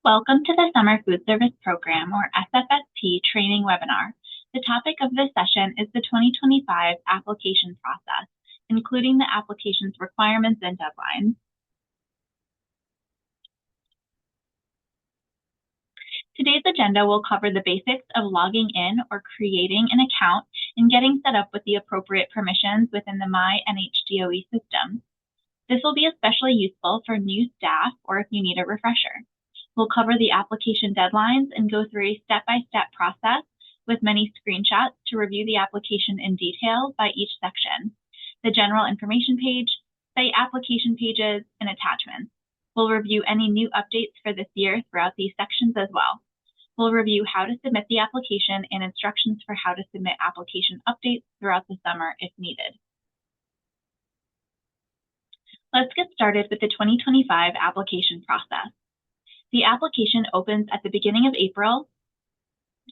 Welcome to the Summer Food Service Program, or SFSP, training webinar. The topic of this session is the 2025 application process, including the application's requirements and deadlines. Today's agenda will cover the basics of logging in or creating an account and getting set up with the appropriate permissions within the My NHDOE system. This will be especially useful for new staff or if you need a refresher. We'll cover the application deadlines and go through a step-by-step process with many screenshots to review the application in detail by each section, the general information page, site application pages, and attachments. We'll review any new updates for this year throughout these sections as well. We'll review how to submit the application and instructions for how to submit application updates throughout the summer if needed. Let's get started with the 2025 application process. The application opens at the beginning of April,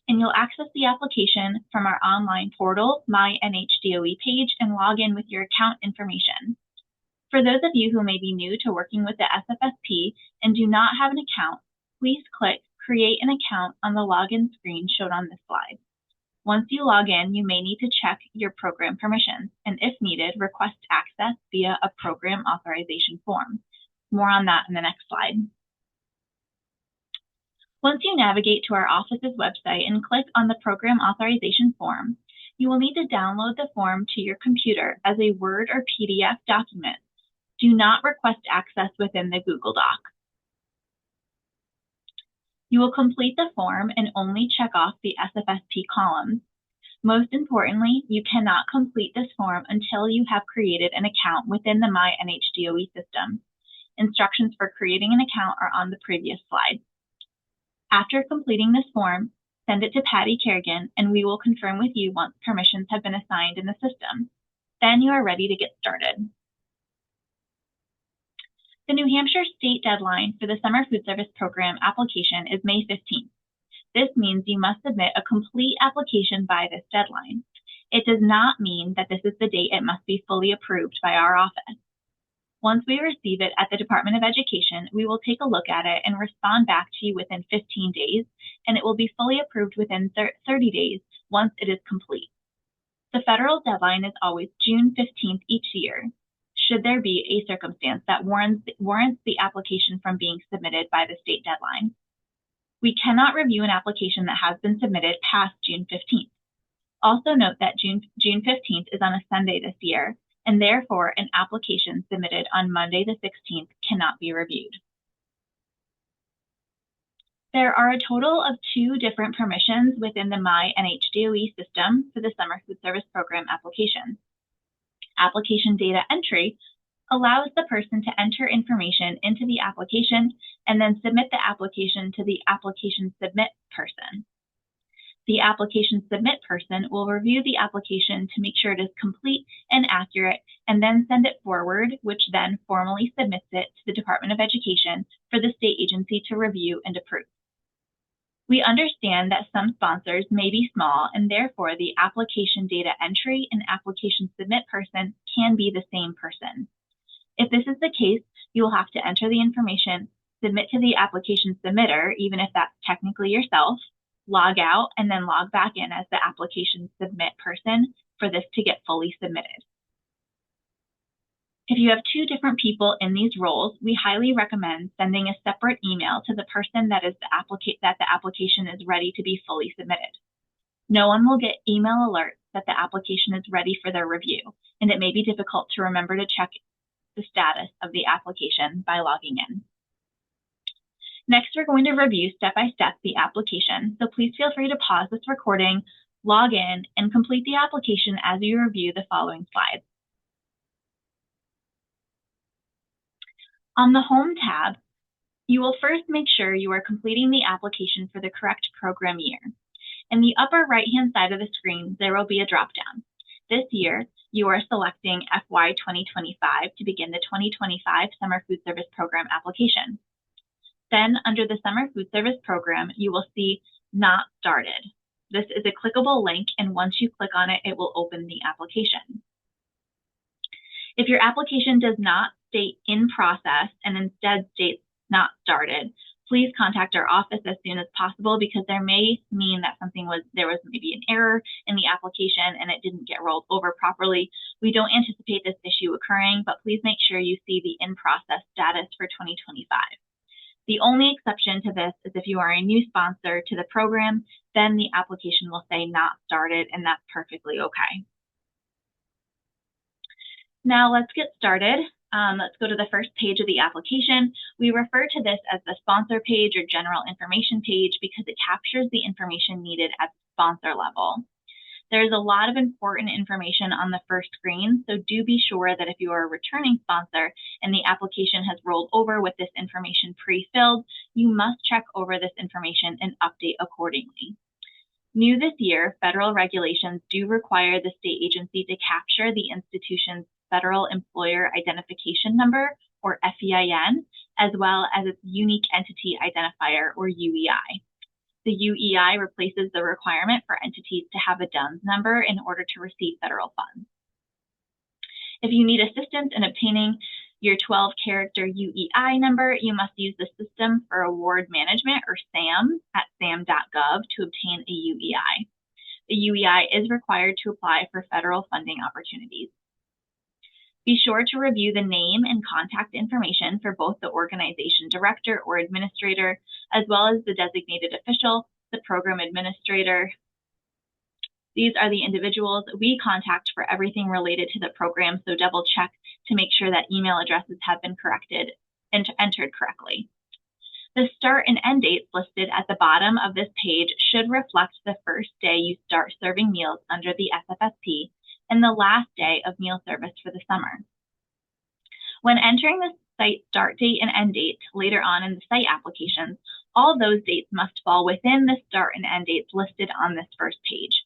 and you'll access the application from our online portal, My NHDOE page, and log in with your account information. For those of you who may be new to working with the SFSP and do not have an account, please click Create an Account on the login screen shown on this slide. Once you log in, you may need to check your program permissions, and if needed, request access via a program authorization form. More on that in the next slide. Once you navigate to our office's website and click on the program authorization form, you will need to download the form to your computer as a Word or PDF document. Do not request access within the Google Doc. You will complete the form and only check off the SFSP columns. Most importantly, you cannot complete this form until you have created an account within the My NHDOE system. Instructions for creating an account are on the previous slide. After completing this form, send it to Patty Kerrigan, and we will confirm with you once permissions have been assigned in the system. Then you are ready to get started. The New Hampshire state deadline for the Summer Food Service Program application is May 15th. This means you must submit a complete application by this deadline. It does not mean that this is the date it must be fully approved by our office. Once we receive it at the Department of Education, we will take a look at it and respond back to you within 15 days, and it will be fully approved within 30 days once it is complete. The federal deadline is always June 15th each year, should there be a circumstance that warrants the application from being submitted by the state deadline. We cannot review an application that has been submitted past June 15th. Also note that June 15th is on a Sunday this year, and therefore an application submitted on Monday the 16th cannot be reviewed. There are a total of 2 different permissions within the My NHDOE system for the Summer Food Service Program application. Application data entry allows the person to enter information into the application and then submit the application to the application submit person. The application submit person will review the application to make sure it is complete and accurate, and then send it forward, which then formally submits it to the Department of Education for the state agency to review and approve. We understand that some sponsors may be small, and therefore the application data entry and application submit person can be the same person. If this is the case, you will have to enter the information, submit to the application submitter, even if that's technically yourself, log out, and then log back in as the application submit person for this to get fully submitted. If you have 2 different people in these roles, we highly recommend sending a separate email to the person that the application is ready to be fully submitted. No one will get email alerts that the application is ready for their review, and it may be difficult to remember to check the status of the application by logging in. Next, we're going to review step-by-step the application, so please feel free to pause this recording, log in, and complete the application as you review the following slides. On the Home tab, you will first make sure you are completing the application for the correct program year. In the upper right-hand side of the screen, there will be a drop-down. This year, you are selecting FY 2025 to begin the 2025 Summer Food Service Program application. Then, under the Summer Food Service Program, you will see Not Started. This is a clickable link, and once you click on it, it will open the application. If your application does not state in process and instead states not started, Please contact our office as soon as possible because there may mean that there was maybe an error in the application and it didn't get rolled over properly. We don't anticipate this issue occurring, but please make sure you see the in-process status for 2025. The only exception to this is if you are a new sponsor to the program, then the application will say not started, and that's perfectly okay. Now let's get started. Let's go to the first page of the application. We refer to this as the sponsor page or general information page because it captures the information needed at the sponsor level. There's a lot of important information on the first screen, so do be sure that if you are a returning sponsor and the application has rolled over with this information pre-filled, you must check over this information and update accordingly. New this year, federal regulations do require the state agency to capture the institution's Federal Employer Identification Number, or FEIN, as well as its Unique Entity Identifier, or UEI. The UEI replaces the requirement for entities to have a DUNS number in order to receive federal funds. If you need assistance in obtaining your 12-character UEI number, you must use the System for Award Management, or SAM, at sam.gov to obtain a UEI. The UEI is required to apply for federal funding opportunities. Be sure to review the name and contact information for both the organization director or administrator, as well as the designated official, the program administrator. These are the individuals we contact for everything related to the program, so double check to make sure that email addresses have been corrected and entered correctly. The start and end dates listed at the bottom of this page should reflect the first day you start serving meals under the SFSP and the last day of meal service for the summer. When entering the site start date and end date later on in the site applications, all those dates must fall within the start and end dates listed on this first page.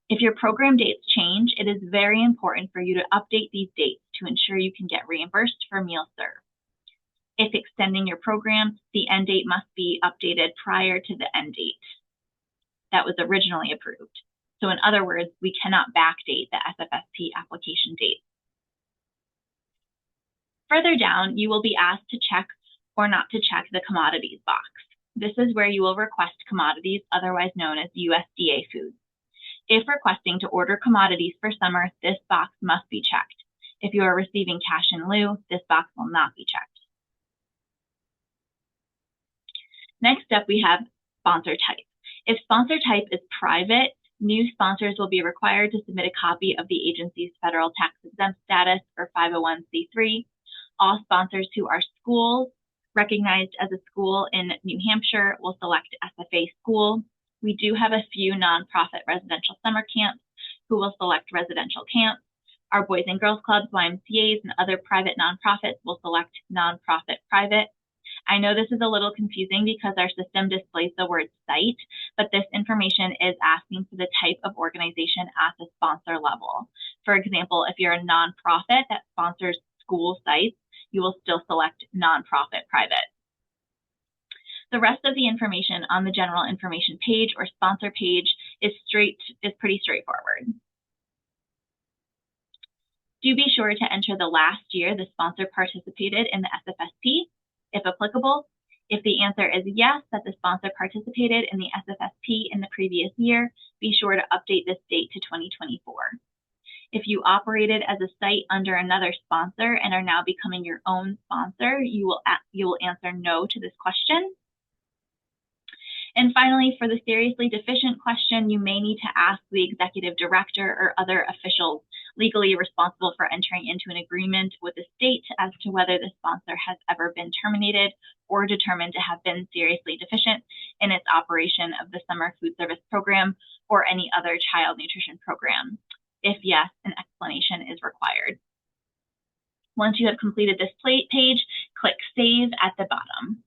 If your program dates change, it is very important for you to update these dates to ensure you can get reimbursed for meal served. If extending your program, the end date must be updated prior to the end date that was originally approved. So in other words, we cannot backdate the SFSP application date. Further down, you will be asked to check or not to check the commodities box. This is where you will request commodities, otherwise known as USDA foods. If requesting to order commodities for summer, this box must be checked. If you are receiving cash in lieu, this box will not be checked. Next up, we have sponsor type. If sponsor type is private, new sponsors will be required to submit a copy of the agency's federal tax-exempt status or 501c3. All sponsors who are schools recognized as a school in New Hampshire will select SFA school. We do have a few nonprofit residential summer camps who will select residential camps. Our Boys and Girls Clubs, YMCAs, and other private nonprofits will select nonprofit private. I know this is a little confusing because our system displays the word site, but this information is asking for the type of organization at the sponsor level. For example, if you're a nonprofit that sponsors school sites, you will still select nonprofit private. The rest of the information on the general information page or sponsor page is pretty straightforward. Do be sure to enter the last year the sponsor participated in the SFSP, if applicable. If the answer is yes, that the sponsor participated in the SFSP in the previous year, be sure to update this date to 2024. If you operated as a site under another sponsor and are now becoming your own sponsor, you will answer no to this question. And finally, for the seriously deficient question, you may need to ask the executive director or other officials legally responsible for entering into an agreement with the state as to whether the sponsor has ever been terminated or determined to have been seriously deficient in its operation of the summer food service program or any other child nutrition program. If yes, an explanation is required. Once you have completed this page, click Save at the bottom.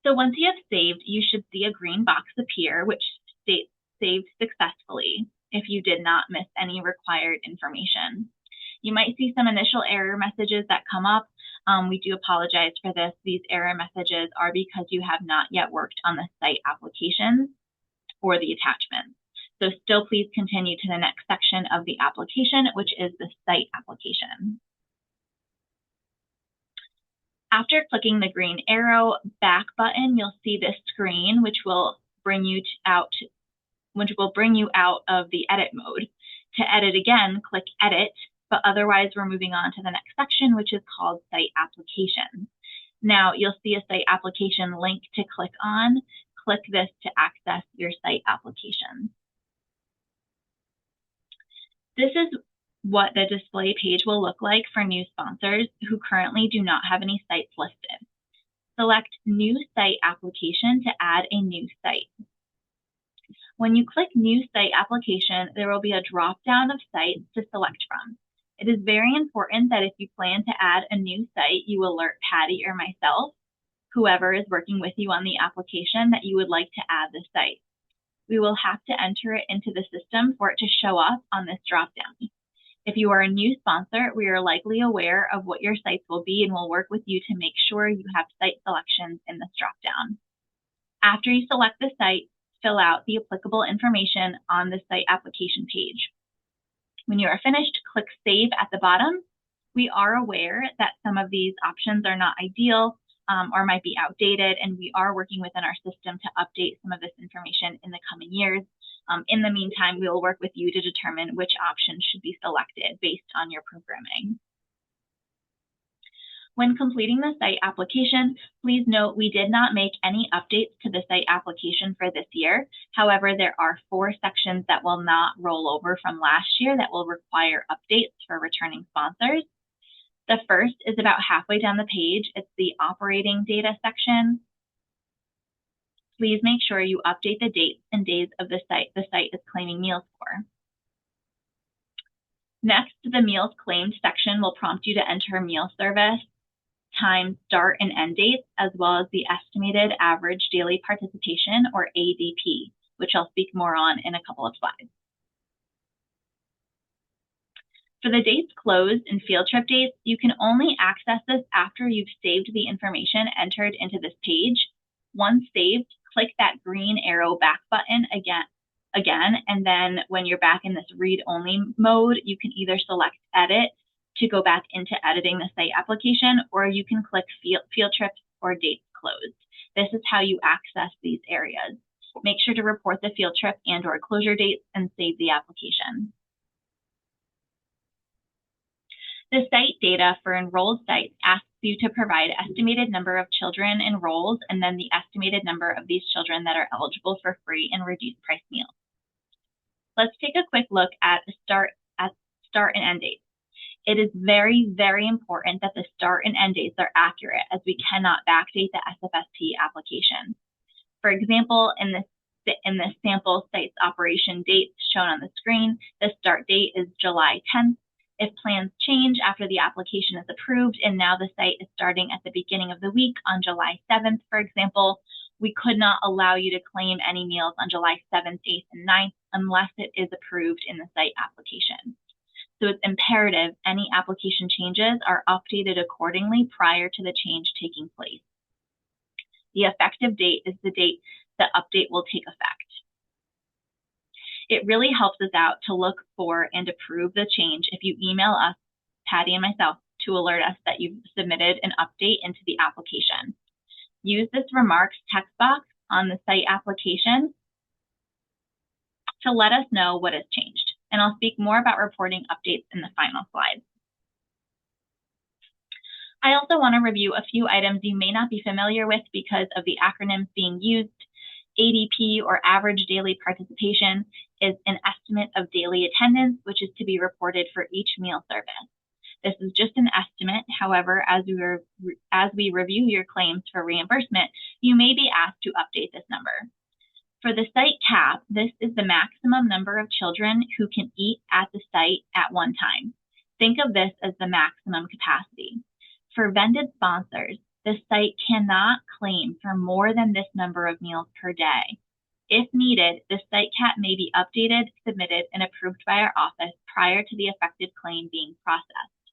So once you have saved, you should see a green box appear which states saved successfully if you did not miss any required information. You might see some initial error messages that come up. We do apologize for this. These error messages are because you have not yet worked on the site applications or the attachments. So still please continue to the next section of the application, which is the site application. After clicking the green arrow back button, you'll see this screen, which will bring you out of the edit mode. To edit again, click edit, but otherwise we're moving on to the next section, which is called site application. Now you'll see a site application link to click on. Click this to access your site application. This is what the display page will look like for new sponsors who currently do not have any sites listed. Select New Site Application to add a new site. When you click New Site Application, there will be a drop-down of sites to select from. It is very important that if you plan to add a new site, you alert Patty or myself, whoever is working with you on the application, that you would like to add the site. We will have to enter it into the system for it to show up on this drop-down. If you are a new sponsor, we are likely aware of what your sites will be and will work with you to make sure you have site selections in this drop-down. After you select the site, fill out the applicable information on the site application page. When you are finished, click Save at the bottom. We are aware that some of these options are not ideal or might be outdated, and we are working within our system to update some of this information in the coming years. In the meantime, we will work with you to determine which option should be selected based on your programming. When completing the site application, please note we did not make any updates to the site application for this year. However, there are 4 sections that will not roll over from last year that will require updates for returning sponsors. The first is about halfway down the page. It's the operating data section. Please make sure you update the dates and days of the site is claiming meals for. Next, the meals claimed section will prompt you to enter meal service, time, start, and end dates, as well as the estimated average daily participation, or ADP, which I'll speak more on in a couple of slides. For the dates closed and field trip dates, you can only access this after you've saved the information entered into this page. Once saved, click that green arrow back button again, and then when you're back in this read-only mode, you can either select Edit to go back into editing the site application, or you can click field trips or dates closed. This is how you access these areas. Make sure to report the field trip and or closure dates and save the application. The site data for enrolled sites asks you to provide estimated number of children enrolled and then the estimated number of these children that are eligible for free and reduced price meals. Let's take a quick look at start and end dates. It is very, very important that the start and end dates are accurate, as we cannot backdate the SFSP application. For example, in this sample site's operation date shown on the screen, the start date is July 10th. If plans change after the application is approved and now the site is starting at the beginning of the week on July 7th, for example, we could not allow you to claim any meals on July 7th, 8th, and 9th unless it is approved in the site application. So it's imperative any application changes are updated accordingly prior to the change taking place. The effective date is the date the update will take effect. It really helps us out to look for and approve the change if you email us, Patty and myself, to alert us that you've submitted an update into the application. Use this remarks text box on the site application to let us know what has changed. And I'll speak more about reporting updates in the final slide. I also want to review a few items you may not be familiar with because of the acronyms being used. ADP, or average daily participation, is an estimate of daily attendance, which is to be reported for each meal service. This is just an estimate. However, as we review your claims for reimbursement, you may be asked to update this number. For the site cap, this is the maximum number of children who can eat at the site at one time. Think of this as the maximum capacity. For vended sponsors, the site cannot claim for more than this number of meals per day. If needed, the site cap may be updated, submitted, and approved by our office prior to the effective claim being processed.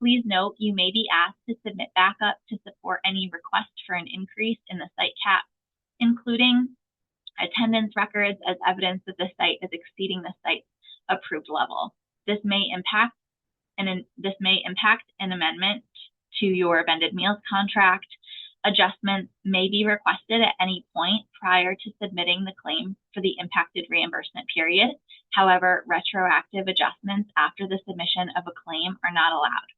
Please note you may be asked to submit backup to support any request for an increase in the site cap, including attendance records as evidence that the site is exceeding the site's approved level. This may impact an amendment to your vended meals contract. Adjustments may be requested at any point prior to submitting the claim for the impacted reimbursement period. However, retroactive adjustments after the submission of a claim are not allowed.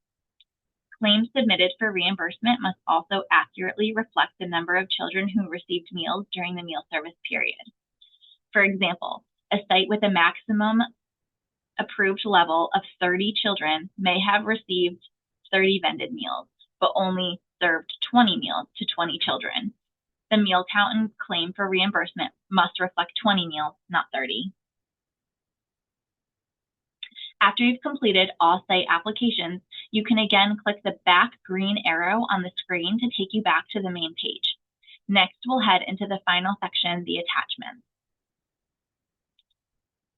Claims submitted for reimbursement must also accurately reflect the number of children who received meals during the meal service period. For example, a site with a maximum approved level of 30 children may have received 30 vended meals, but only served 20 meals to 20 children. The meal count and claim for reimbursement must reflect 20 meals, not 30. After you've completed all site applications, you can again click the back green arrow on the screen to take you back to the main page. Next, we'll head into the final section, the attachments.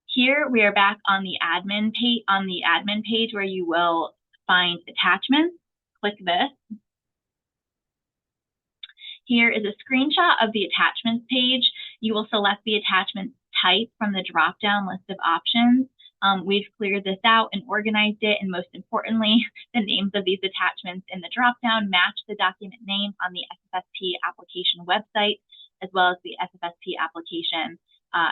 Here we are back on the admin page where you will find attachments. Click this. Here is a screenshot of the attachments page. You will select the attachment type from the drop-down list of options. We've cleared this out and organized it, and most importantly, the names of these attachments in the drop-down match the document name on the SFSP application website, as well as the SFSP application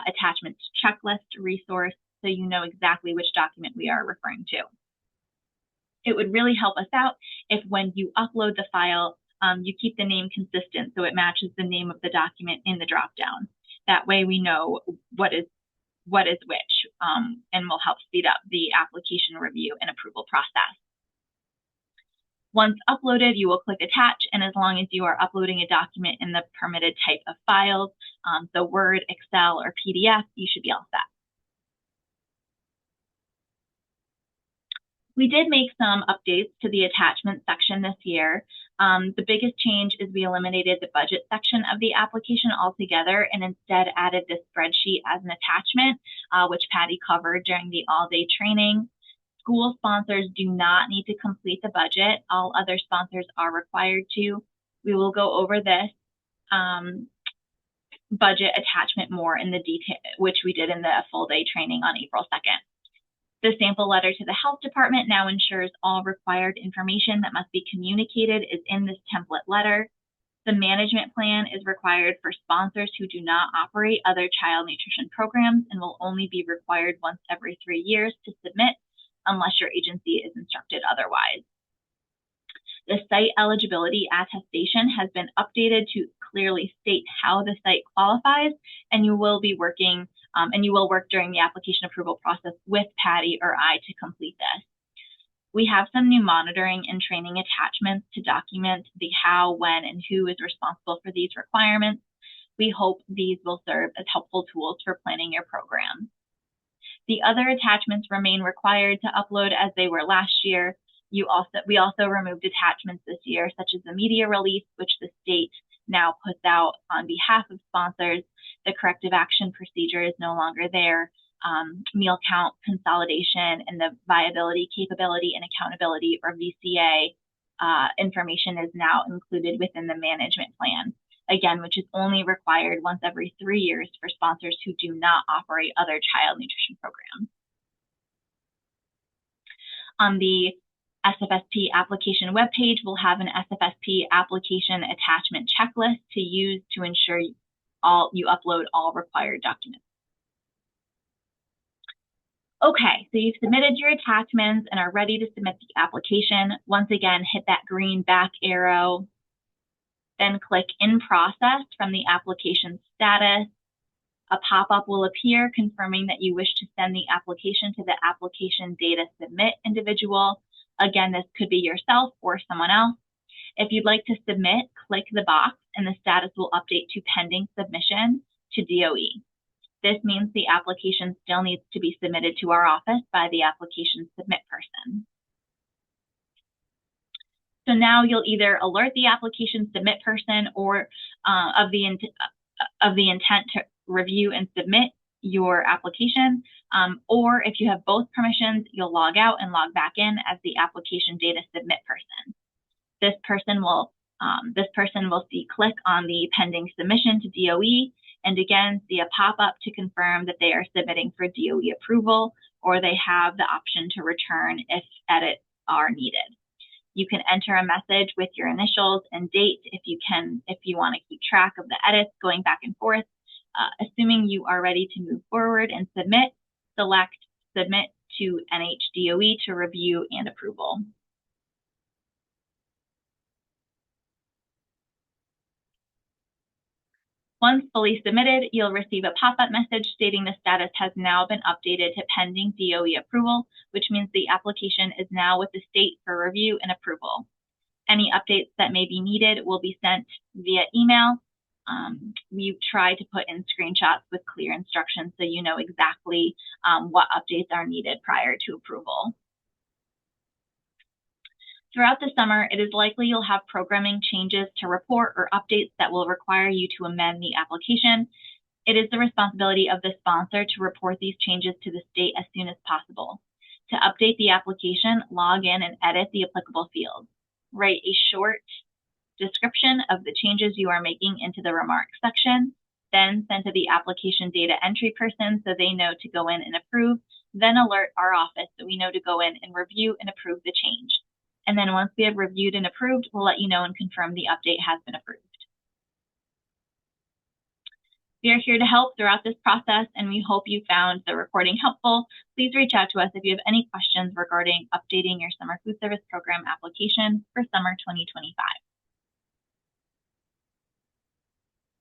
attachments checklist resource, so you know exactly which document we are referring to. It would really help us out if when you upload the file, you keep the name consistent so it matches the name of the document in the drop-down. That way we know what is which, and will help speed up the application review and approval process. Once uploaded, you will click attach, and as long as you are uploading a document in the permitted type of files, so Word, Excel, or PDF, you should be all set. We did make some updates to the attachment section this year. The biggest change is we eliminated the budget section of the application altogether and instead added this spreadsheet as an attachment, which Patty covered during the all-day training. School sponsors do not need to complete the budget. All other sponsors are required to. We will go over this budget attachment more in the detail, which we did in the full-day training on April 2nd. The sample letter to the health department now ensures all required information that must be communicated is in this template letter. The management plan is required for sponsors who do not operate other child nutrition programs and will only be required once every 3 years to submit unless your agency is instructed otherwise. The site eligibility attestation has been updated to clearly state how the site qualifies, and you will be working you will work during the application approval process with Patty or I to complete this. We have some new monitoring and training attachments to document the how, when, and who is responsible for these requirements. We hope these will serve as helpful tools for planning your program. The other attachments remain required to upload as they were last year. We also removed attachments this year, such as the media release, which the state now puts out on behalf of sponsors. The corrective action procedure is no longer there. Meal count consolidation and the viability, capability, and accountability, or VCA, information is now included within the management plan, again, which is only required once every 3 years for sponsors who do not operate other child nutrition programs. On the SFSP application webpage, we'll have an SFSP application attachment checklist to use to ensure you upload all required documents. Okay, so you've submitted your attachments and are ready to submit the application. Once again, hit that green back arrow, then click In Process from the application status. A pop-up will appear confirming that you wish to send the application to the application data submit individual. Again, this could be yourself or someone else. If you'd like to submit, click the box and the status will update to pending submission to DOE. This means the application still needs to be submitted to our office by the application submit person. So now you'll either alert the application submit person or of the intent to review and submit your application, or if you have both permissions, you'll log out and log back in as the application data submit person. This person will click on the pending submission to DOE, and again see a pop-up to confirm that they are submitting for DOE approval, or they have the option to return if edits are needed. You can enter a message with your initials and date if you want to keep track of the edits going back and forth. Assuming you are ready to move forward and submit, select Submit to NHDOE to review and approval. Once fully submitted, you'll receive a pop-up message stating the status has now been updated to pending DOE approval, which means the application is now with the state for review and approval. Any updates that may be needed will be sent via email. We try to put in screenshots with clear instructions so you know exactly what updates are needed prior to approval. Throughout the summer, it is likely you'll have programming changes to report or updates that will require you to amend the application. It is the responsibility of the sponsor to report these changes to the state as soon as possible. To update the application, log in and edit the applicable fields. Write a short description of the changes you are making into the remarks section, then send to the application data entry person so they know to go in and approve, then alert our office so we know to go in and review and approve the change. And then once we have reviewed and approved, we'll let you know and confirm the update has been approved. We are here to help throughout this process, and we hope you found the recording helpful. Please reach out to us if you have any questions regarding updating your summer food service program application for summer 2025.